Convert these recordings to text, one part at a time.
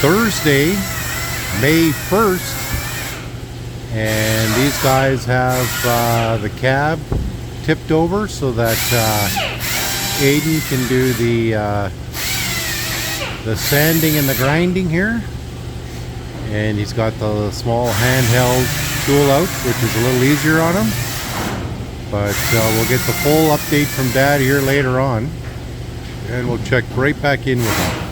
Thursday, May 1st, and these guys have the cab tipped over so that Aidan can do the sanding and the grinding here. And he's got the small handheld tool out, which is a little easier on him. But we'll get the full update from Dad here later on, and we'll check right back in with him.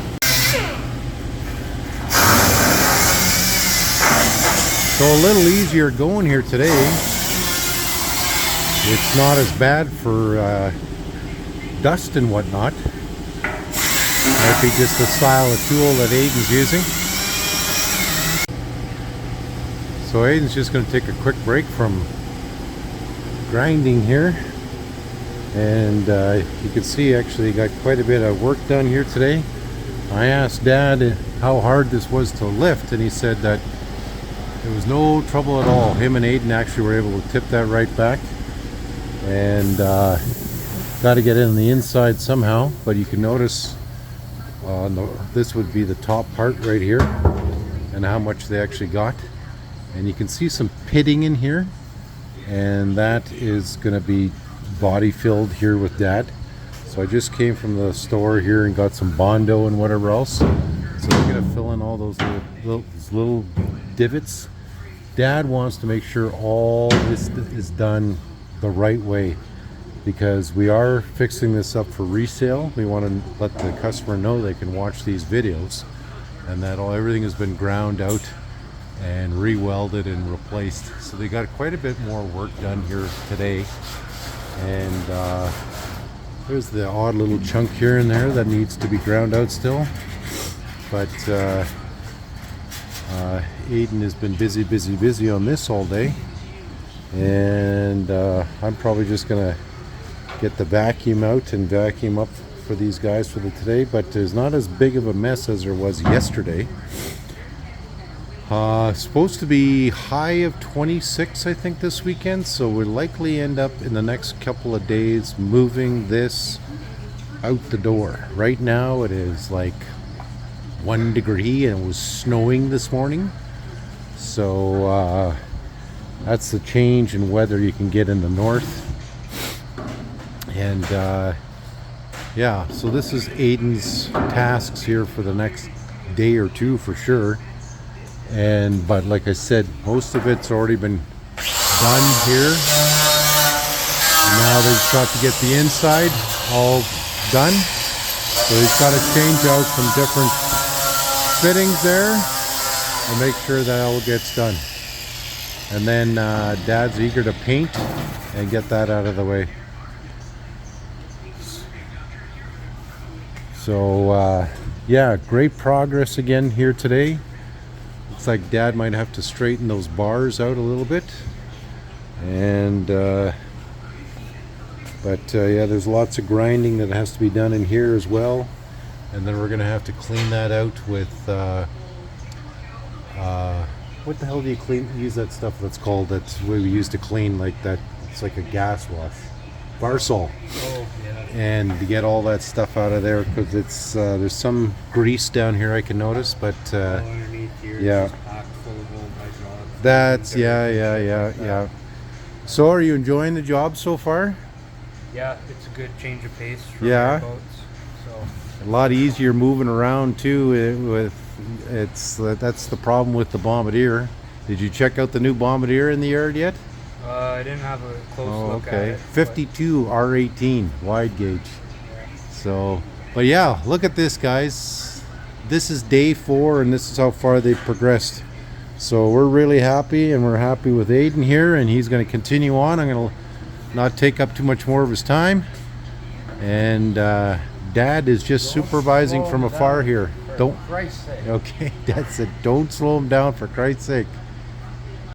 So a little easier going here today. It's not as bad for dust and whatnot. Might be just the style of tool that Aidan's using. So Aidan's just going to take a quick break from grinding here, and you can see actually got quite a bit of work done here today. I asked Dad how hard this was to lift, and he said that there was no trouble at all. Him and Aidan actually were able to tip that right back, and got to get in on the inside somehow. But you can notice this would be the top part right here, and how much they actually got. And you can see some pitting in here, and that is going to be body filled here with Dad. So I just came from the store here and got some Bondo and whatever else. So we're going to fill in all those little divots. Dad wants to make sure all this is done the right way, because we are fixing this up for resale. We want to let the customer know they can watch these videos, and that everything has been ground out and re-welded and replaced. So they got quite a bit more work done here today. And there's the odd little chunk here and there that needs to be ground out still. But Aidan has been busy on this all day. And I'm probably just gonna get the vacuum out and vacuum up for these guys for today. But there's not as big of a mess as there was yesterday. Supposed to be high of 26, I think, this weekend, so we'll likely end up in the next couple of days moving this out the door. Right now it is like 1 degree and it was snowing this morning, so that's the change in weather you can get in the north. And yeah, so this is Aidan's tasks here for the next day or two for sure. But like I said, most of it's already been done here. Now they've got to get the inside all done. So he's got to change out some different fittings there and make sure that all gets done. And then Dad's eager to paint and get that out of the way. So yeah, great progress again here today. Looks like Dad might have to straighten those bars out a little bit, and but yeah, there's lots of grinding that has to be done in here as well, and then we're gonna have to clean that out with what the hell do you use that stuff that's called, that's what we use to clean like that, it's like a gas wash, Varsol. Oh, yeah. And to get all that stuff out of there, because it's there's some grease down here I can notice, but yeah, that's yeah. So are you enjoying the job so far? Yeah, it's a good change of pace from yeah boats, so a lot easier moving around too. That's the problem with the Bombardier. Did you check out the new Bombardier in the yard yet? I didn't have a close look at it. 52 R18 wide gauge. Yeah. So, but yeah, look at this, guys. This is day 4, and this is how far they've progressed. So we're really happy, and we're happy with Aidan here, and he's going to continue on. I'm going to not take up too much more of his time. And Dad is just supervising from afar here. Don't. Christ's sake. Okay, Dad said, don't slow him down for Christ's sake.